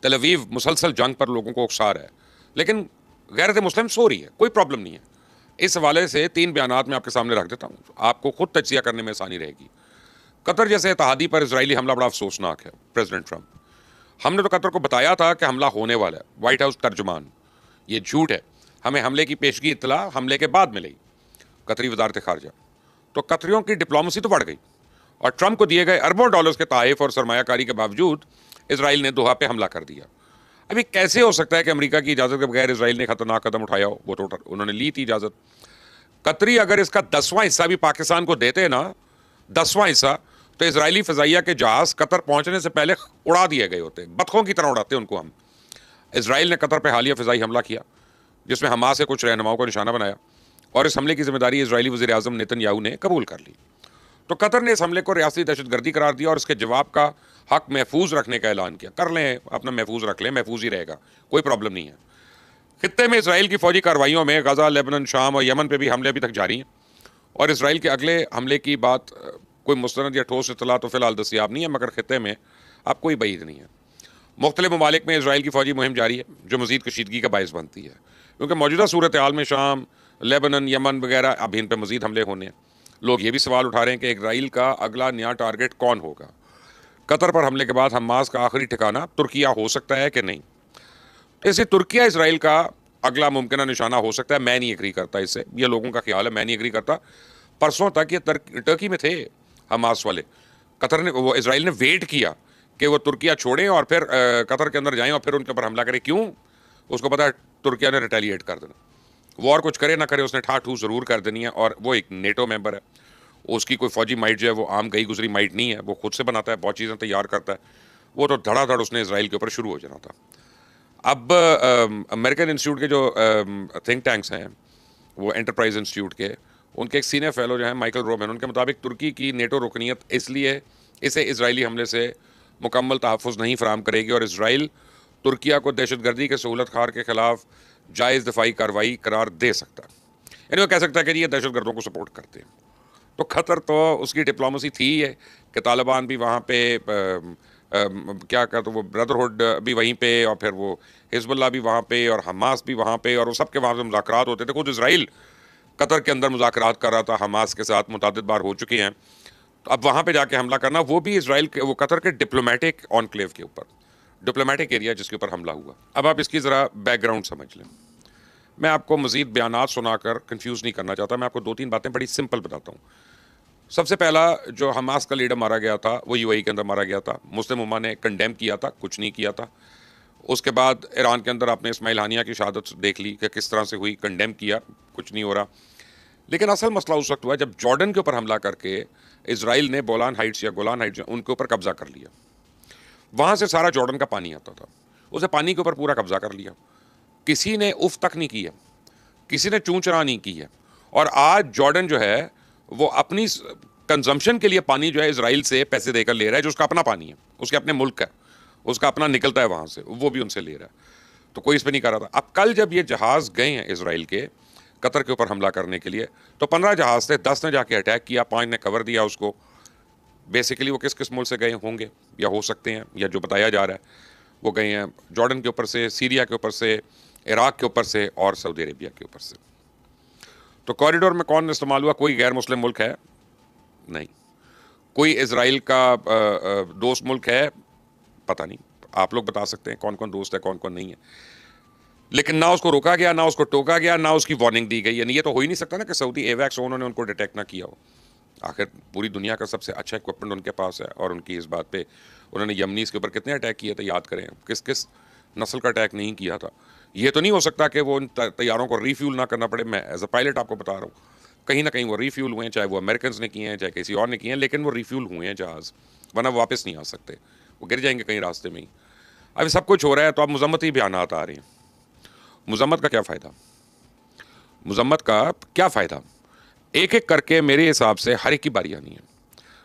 तेल अवीव मुसलसल जंग पर लोगों को उकसा रहा है, लेकिन गैरत मुस्लिम सो रही है, कोई प्रॉब्लम नहीं है। इस हवाले से 3 बयानात मैं आपके सामने रख देता हूँ, आपको खुद तजिया करने में आसानी रहेगी। कतर जैसे इत्तेहादी पर इजरायली हमला बड़ा अफसोसनाक है। प्रेसिडेंट ट्रंप, हमने तो कतर को बताया था कि हमला होने वाला है। व्हाइट हाउस तर्जुमान, ये झूठ है, हमें हमले की पेशगी इत्तला हमले के बाद मिली। कतरी वजारत खारजा, तो कतरियों की डिप्लोमेसी तो बढ़ गई और ट्रंप को दिए गए अरबों डॉलर्स के तहफ़ और सरमायाकारी के बावजूद इसराइल ने दोहा पे हमला कर दिया। अभी कैसे हो सकता है कि अमेरिका की इजाज़त के बगैर इसराइल ने खतरनाक कदम उठाया हो? वो तो उन्होंने ली थी इजाज़त। कतरी अगर इसका 10वां हिस्सा भी पाकिस्तान को देते ना, 10वां हिस्सा, तो इसराइली फ़ज़ाइया के जहाज़ कतर पहुंचने से पहले उड़ा दिए गए होते, बतखों की तरह उड़ाते उनको हम। इसराइल ने कतर पर हालिया फ़िज़ाई हमला किया जिसमें हमास से कुछ रहनुमाओं को निशाना बनाया और इस हमले की जिम्मेदारी इसराइली वज़ीर आज़म नेतन्याहू ने कबूल कर ली। तो कतर ने इस हमले को रियासती दहशतगर्दी करार दिया और इसके जवाब का हक महफूज रखने का ऐलान किया। कर लें, अपना महफूज रख लें, महफूज ही रहेगा, कोई प्रॉब्लम नहीं है। खित्ते में इसराइल की फौजी कार्रवाइयों में गजा, लेबनान, शाम और यमन पे भी हमले अभी तक जारी हैं और इसराइल के अगले हमले की बात कोई मुस्तनद या ठोस इतला तो फिलहाल दस्तियाब नहीं है, मगर खित्ते में अब कोई बईद नहीं है। मुख्तलिफ ममालिक में इसराइल की फौजी मुहिम जारी है जो मजीद कशीदगी का बायस बनती है, क्योंकि मौजूदा सूरत हाल में शाम, लेबनान, यमन वगैरह अब इन पर मजीद हमले होने हैं। लोग ये भी सवाल उठा रहे हैं कि इसराइल का अगला नया टारगेट कौन होगा। कतर पर हमले के बाद हमास का आखिरी ठिकाना तुर्किया हो सकता है कि नहीं? इससे तुर्किया इसराइल का अगला मुमकिन निशाना हो सकता है। मैं नहीं एग्री करता इससे, ये लोगों का ख्याल है, मैं नहीं एग्री करता। परसों तक ये टर्की में थे हमास वाले। कतर ने, वो इसराइल ने वेट किया कि वो तुर्किया छोड़ें और फिर कतर के अंदर जाएं और फिर उनके ऊपर हमला करें। क्यों? उसको पता है तुर्किया ने रिटेलिएट कर देना, वॉर कुछ करे ना करे उसने ठा ठू ज़रूर कर देनी है। और वो एक नेटो मेंबर है, उसकी कोई फौजी माइट जो है वो आम गई गुजरी माइट नहीं है, वो खुद से बनाता है, बहुत चीज़ें तैयार करता है। वो तो धड़ाधड़ उसने इसराइल के ऊपर शुरू हो जाना था। अब अमेरिकन इंस्टीट्यूट के जो थिंक टैंक्स हैं, वो एंटरप्राइज इंस्टीट्यूट के, उनके एक सीनियर फेलो जो हैं माइकल रोबन, उनके मुताबिक तुर्की की नेटो रुकनीत इसलिए इसे इसराइली हमले से मुकम्मल तहफ़्फ़ुज़ नहीं फराहम करेगी और इसराइल तुर्किया को दहशतगर्दी के सहूलत खार के खिलाफ जायज़ दफाई कार्रवाई करार दे सकता है। यानी वो कह सकता है कि ये दहशतगर्दों को सपोर्ट करते हैं। तो खतर तो उसकी डिप्लोमेसी थी है कि तालिबान भी वहाँ पे क्या कहते, वो ब्रदरहुड भी वहीं पे और फिर वो हिजबुल्लाह भी वहाँ पे और हमास भी वहाँ पे, और वो सब के वहाँ से मुज़ाकरात होते थे। खुद इसराइल कतर के अंदर मुज़ाकरात कर रहा था, हमास के साथ मुतअद्दिद बार हो चुके हैं। तो अब वहाँ पे जाके हमला करना, वो भी इसराइल के, वो कतर के डिप्लोमेटिक ऑनक्लेव के ऊपर, डिप्लोमेटिक एरिया जिसके ऊपर हमला हुआ। अब आप इसकी ज़रा बैकग्राउंड समझ लें। मैं आपको मज़ीद बयानात सुनाकर कंफ्यूज नहीं करना चाहता, मैं आपको 2-3 बातें बड़ी सिंपल बताता हूँ। सबसे पहला, जो हमास का लीडर मारा गया था वो यूएई के अंदर मारा गया था। मुस्लिम उम्मा ने कंडेम किया था, कुछ नहीं किया था। उसके बाद ईरान के अंदर आपने इस्माइल हानिया की शहादत देख ली कि किस तरह से हुई, कंडेम किया, कुछ नहीं हो रहा। लेकिन असल मसला उस वक्त हुआ जब जॉर्डन के ऊपर हमला करके इसराइल ने बोलान हाइट्स या गोलान हाइट्स उनके ऊपर कब्जा कर लिया। वहाँ से सारा जॉर्डन का पानी आता था, उसे पानी के ऊपर पूरा कब्जा कर लिया। किसी ने उफ तक नहीं की है, किसी ने चूं चरा नहीं की है। और आज जॉर्डन जो है वो अपनी कंजम्पशन के लिए पानी जो है इसराइल से पैसे देकर ले रहा है, जो उसका अपना पानी है, उसके अपने मुल्क का, उसका अपना निकलता है वहाँ से, वो भी उनसे ले रहा है। तो कोई इस पर नहीं कर रहा था। अब कल जब ये जहाज़ गए हैं इसराइल के कतर के ऊपर हमला करने के लिए, तो 15 जहाज़ थे, 10 ने जाके अटैक किया, 5 ने कवर दिया उसको। बेसिकली वो किस किस मुल्क से गए होंगे या हो सकते हैं, या जो बताया जा रहा है वो गए हैं जॉर्डन के ऊपर से, सीरिया के ऊपर से, इराक के ऊपर से और सऊदी अरेबिया के ऊपर से। तो कॉरिडोर में कौन इस्तेमाल हुआ? कोई गैर मुस्लिम मुल्क है? नहीं। कोई इसराइल का दोस्त मुल्क है? पता नहीं, आप लोग बता सकते हैं कौन कौन दोस्त है, कौन कौन नहीं है। लेकिन ना उसको रोका गया, ना उसको टोका गया, ना उसकी वार्निंग दी गई। यानी ये तो हो ही नहीं सकता ना कि सऊदी एवैक्स उन्होंने उनको डिटेक्ट ना किया हो। आखिर पूरी दुनिया का सबसे अच्छा इक्विपमेंट उनके पास है और उनकी इस बात पे उन्होंने यमनीस के ऊपर कितने अटैक किए थे, याद करें, किस किस नस्ल का अटैक नहीं किया था। ये तो नहीं हो सकता कि वो उन तैयारों को रीफ्यूल ना करना पड़े। मैं एज अ पायलट आपको बता रहा हूँ, कहीं ना कहीं वो रीफ्यूल हुए हैं, चाहे वो अमेरिकन ने किए हैं चाहे किसी और ने किए हैं, लेकिन वो रीफ्यूल हुए हैं जहाज़, वरना वो वापस नहीं आ सकते, वो गिर जाएंगे कहीं रास्ते में ही। अभी सब कुछ हो रहा है तो अब मजम्मती बयानात आ रहे हैं। मजम्मत का क्या फ़ायदा? मजम्मत का क्या फ़ायदा? एक एक करके मेरे हिसाब से हर एक की बारी आनी है।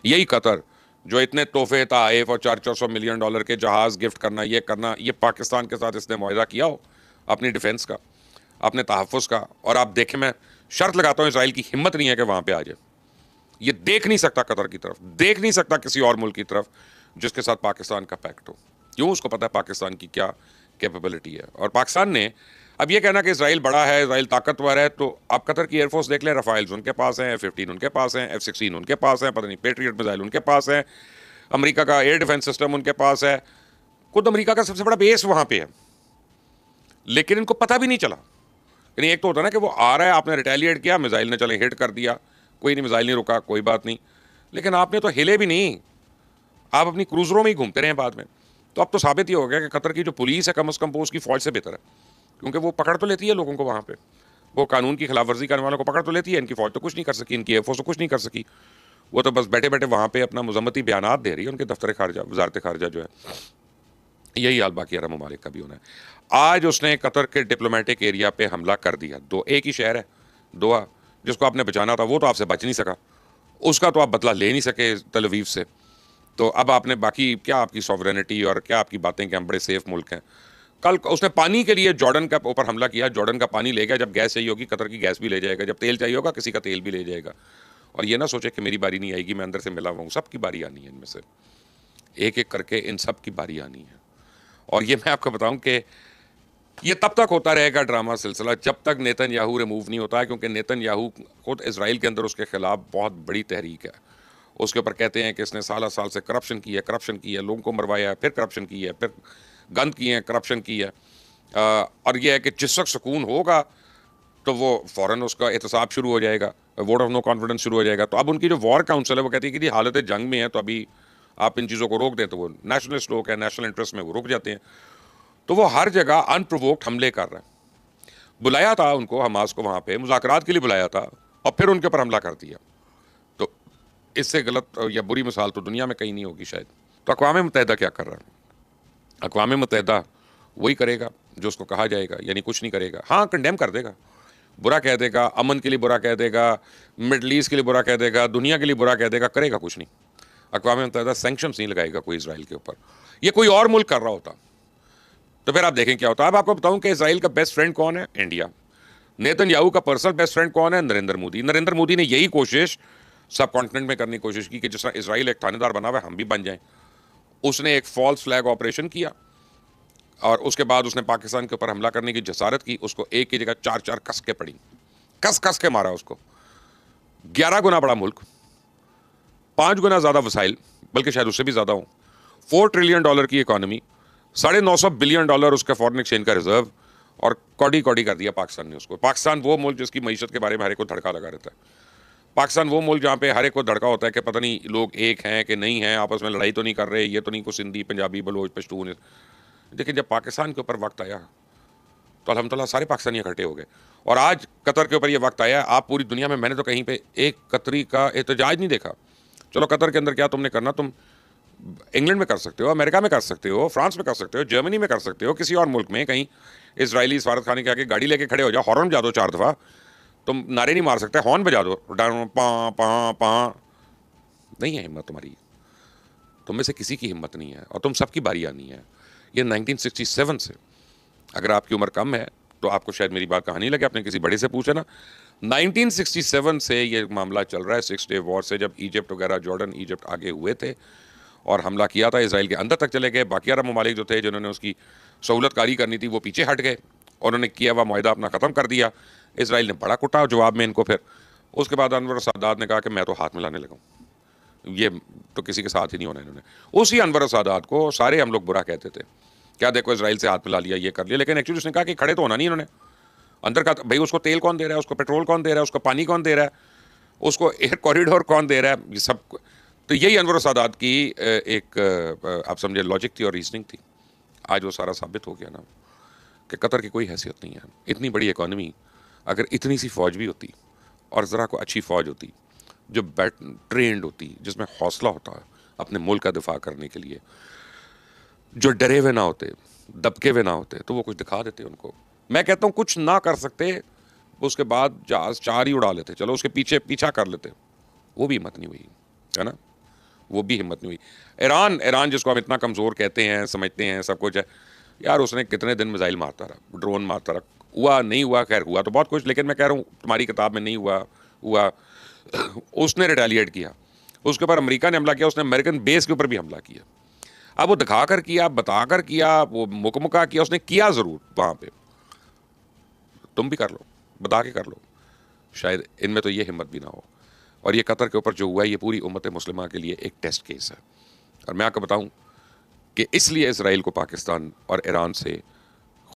यही कतर जो इतने तोहफे तहफ़ और 400 मिलियन डॉलर के जहाज़ गिफ्ट करना, ये करना, ये पाकिस्तान के साथ इसने मुआहदा किया हो अपनी डिफेंस का, अपने तहफ़्फ़ुज़ का। और आप देखें, मैं शर्त लगाता हूँ इसराइल की हिम्मत नहीं है कि वहाँ पे आ जाए। ये देख नहीं सकता कतर की तरफ, देख नहीं सकता किसी और मुल्क की तरफ जिसके साथ पाकिस्तान का पैक्ट हो। क्यों? उसको पता है पाकिस्तान की क्या कैपेबिलिटी है। और पाकिस्तान ने अब ये कहना कि इसराइल बड़ा है, इसराइल ताकतवर है, तो आप कतर की एयरफोर्स देख लें, रफाइल्स उनके पास हैं, F-15 उनके पास हैं, F-16 उनके पास हैं, पता नहीं पेट्रियट मिसाइल उनके पास है, अमेरिका का एयर डिफेंस सिस्टम उनके पास है, खुद अमेरिका का सबसे बड़ा बेस वहाँ पे है, लेकिन इनको पता भी नहीं चला। यानी एक तो होता है ना कि वो आ रहा है, आपने रिटेलिएट किया, मिसाइल ने चले हिट कर दिया, कोई नहीं, मिसाइल नहीं रुका, कोई बात नहीं, लेकिन आपने तो हिले भी नहीं, आप अपनी क्रूजरों में ही घूमते रहे बाद में। तो अब तो साबित ही हो गया कि कतर की जो पुलिस है कम से कम वो उसकी फौज से बेहतर है, क्योंकि वो पकड़ तो लेती है लोगों को वहाँ पे, वो कानून की खिलाफ वर्जी करने वालों को पकड़ तो लेती है। इनकी फौज तो कुछ नहीं कर सकी, इनकी एयरफोर्स तो कुछ नहीं कर सकी, वो तो बस बैठे बैठे वहाँ पे अपना मजम्मती बयानात दे रही है, उनके दफ्तर खारजा, वजारत खारजा जो है। यही हाल बाकी अरब ममालिक का भी होना है। आज उसने कतर के डिप्लोमेटिक एरिया पे हमला कर दिया। दो एक ही शहर है दोहा, जिसको आपने बचाना था वो तो आपसे बच नहीं सका, उसका तो आप बदला ले नहीं सके तल अवीव से। तो अब आपने बाकी क्या आपकी सॉवरेनिटी और क्या आपकी बातें कि हम बड़े सेफ मुल्क हैं। कल उसने पानी के लिए जॉर्डन का ऊपर हमला किया, जॉर्डन का पानी ले गया, जब गैस चाहिए होगी कतर की गैस भी ले जाएगा, जब तेल चाहिए होगा किसी का तेल भी ले जाएगा। और ये ना सोचे कि मेरी बारी नहीं आएगी, मैं अंदर से मिला हुआ हूँ, सबकी बारी आनी है, इनमें से एक एक करके इन सब की बारी आनी है। और ये मैं आपको बताऊं कि ये तब तक होता रहेगा ड्रामा सिलसिला जब तक नेतन्याहू रिमूव नहीं होता है, क्योंकि नेतन्याहू खुद इजराइल के अंदर उसके खिलाफ बहुत बड़ी तहरीक है। उसके ऊपर कहते हैं कि इसने साल साल से करप्शन की है, लोगों को मरवाया है, फिर करप्शन की है, फिर गंद की है, करप्शन की है। और यह है कि जिस वक्त सुकून होगा तो वो फ़ौरन उसका एहतसाब शुरू हो जाएगा, वोट ऑफ नो कॉन्फिडेंस शुरू हो जाएगा। तो अब उनकी जो वॉर काउंसिल है वो कहती है कि जी हालत जंग में है, तो अभी आप इन चीज़ों को रोक दें, तो वो नेशनलिस्ट लोग हैं, नेशनल इंटरेस्ट में वो रुक जाते हैं। तो वो हर जगह अनप्रोवोक्ड हमले कर रहे हैं। बुलाया था उनको, हमास को वहाँ पे मुज़ाकरात के लिए बुलाया था, और फिर उनके ऊपर हमला कर दिया। तो इससे गलत या बुरी मिसाल तो दुनिया में कहीं नहीं होगी शायद। तो अक़वाम मुत्तहिदा क्या कर रहा है? अक़वाम मुत्तहिदा वही करेगा जो उसको कहा जाएगा, यानी कुछ नहीं करेगा। हाँ, कंडेम कर देगा, बुरा कह देगा, अमन के लिए बुरा कह देगा, मिडल ईस्ट के लिए बुरा कह देगा, दुनिया के लिए बुरा कह देगा, करेगा कुछ नहीं। अक़वाम मुत्तहिदा सैंक्शंस नहीं लगाएगा कोई इसराइल के ऊपर। ये कोई और मुल्क कर रहा होता तो फिर आप देखें क्या होता है। अब आपको बताऊं कि इसराइल का बेस्ट फ्रेंड कौन है? इंडिया। नेतन्याहू का पर्सनल बेस्ट फ्रेंड कौन है? नरेंद्र मोदी। नरेंद्र मोदी ने यही कोशिश सब कॉन्टिनेंट में करने की कोशिश की कि जिस तरह इसराइल एक थानेदार बना हुआ है, हम भी बन जाएं। उसने एक फॉल्स फ्लैग ऑपरेशन किया, और उसके बाद उसने पाकिस्तान के ऊपर हमला करने की जसारत की। उसको एक की जगह चार चार कस के पड़ी, कस कस के मारा उसको। 11 गुना बड़ा मुल्क, 5 गुना ज़्यादा वसाइल, बल्कि शायद उससे भी ज़्यादा हो, $4 ट्रिलियन की इकॉनमी, $950 बिलियन उसका फॉरेन एक्सचेंज का रिजर्व, और कौड़ी कौड़ी कर दिया पाकिस्तान ने उसको। पाकिस्तान वो मुल्क जिसकी मईशत के बारे में हर एक को धड़का लगा रहता है। पाकिस्तान वो मुल्क जहाँ पे हर एक को धड़का होता है कि पता नहीं लोग एक हैं कि नहीं हैं, आपस में लड़ाई तो नहीं कर रहे, ये तो नहीं कुछ सिंधी पंजाबी बलोच पश्तून। लेकिन जब पाकिस्तान के ऊपर वक्त आया तो अल्हम्दुलिल्लाह सारे पाकिस्तानी इकट्ठे हो गए। और आज कतर के ऊपर ये वक्त आया, आप पूरी दुनिया में, मैंने तो कहीं पे एक कतरी का एहतजाज नहीं देखा। चलो कतर के अंदर क्या तुमने करना, तुम इंग्लैंड में कर सकते हो, अमेरिका में कर सकते हो, फ्रांस में कर सकते हो, जर्मनी में कर सकते हो, किसी और मुल्क में कहीं इजरायली सफारत खाने के आगे गाड़ी लेके खड़े हो जाओ, हॉर्न बजा दो 4 दफ़ा। तुम नारे नहीं मार सकते, हॉर्न बजा दो, पा पा पा। नहीं है हिम्मत तुम्हारी, तुम में से किसी की हिम्मत नहीं है, और तुम सबकी बारी आनी है। ये 1967 से, अगर आपकी उम्र कम है तो आपको शायद मेरी बात कहानी लगे, आपने किसी बड़े से पूछा ना। 1967 से ये मामला चल रहा है, 6 डे वॉर से, जब इजिप्ट वगैरह, जॉर्डन इजिप्ट आगे हुए थे और हमला किया था, इसराइल के अंदर तक चले गए। बाकी अरब ममालिक जो थे जिन्होंने उसकी सहूलतकारी करनी थी वो पीछे हट गए, और उन्होंने किया हुआ मुआहदा अपना ख़त्म कर दिया। इसराइल ने बड़ा कुटा जवाब में इनको। फिर उसके बाद अनवर सादात ने कहा कि मैं तो हाथ मिलाने लगा, ये तो किसी के साथ ही नहीं होना इन्होंने। उसी अनवर सादात को सारे हम लोग बुरा कहते थे, क्या देखो इसराइल से हाथ मिला लिया, ये कर लिया। लेकिन एक्चुअली उसने कहा कि खड़े तो होना नहीं इन्होंने अंदर का। भाई उसको तेल कौन दे रहा है, उसको पेट्रोल कौन दे रहा है, उसको पानी कौन दे रहा है, उसको एयर कॉरिडोर कौन दे रहा है, ये सब। तो यही अनवर सादात की एक आप समझे लॉजिक थी और रीजनिंग थी। आज वो सारा साबित हो गया ना कि कतर की कोई हैसियत नहीं है। इतनी बड़ी इकॉनमी, अगर इतनी सी फ़ौज भी होती और ज़रा को अच्छी फ़ौज होती जो ट्रेंड होती, जिसमें हौसला होता है अपने मुल्क का दिफा करने के लिए, जो डरे हुए ना होते, दबके हुए ना होते, तो वो कुछ दिखा देते उनको। मैं कहता हूँ कुछ ना कर सकते, उसके बाद जहाज 4 ही उड़ा लेते, चलो उसके पीछा कर लेते, वो भी हिम्मत नहीं हुई, है ना, वो भी हिम्मत नहीं हुई। ईरान जिसको हम इतना कमज़ोर कहते हैं, समझते हैं सब कुछ है, यार उसने कितने दिन मिसाइल मारता रहा, ड्रोन मारता रहा, हुआ नहीं हुआ, खैर हुआ तो बहुत कुछ, लेकिन मैं कह रहा हूँ तुम्हारी किताब में नहीं हुआ। उसने रिटेलिएट किया, उसके ऊपर अमेरिका ने हमला किया, उसने अमेरिकन बेस के ऊपर भी हमला किया। अब वो दिखा कर किया, बता कर किया, वो मुकमुका किया, उसने किया ज़रूर वहाँ पे। तुम भी कर लो, बता के कर लो। शायद इनमें तो ये हिम्मत भी ना हो। और ये कतर के ऊपर जो हुआ है, ये पूरी उम्मत मुस्लिमा के लिए एक टेस्ट केस है। और मैं आपको बताऊं कि इसलिए इसराइल को पाकिस्तान और ईरान से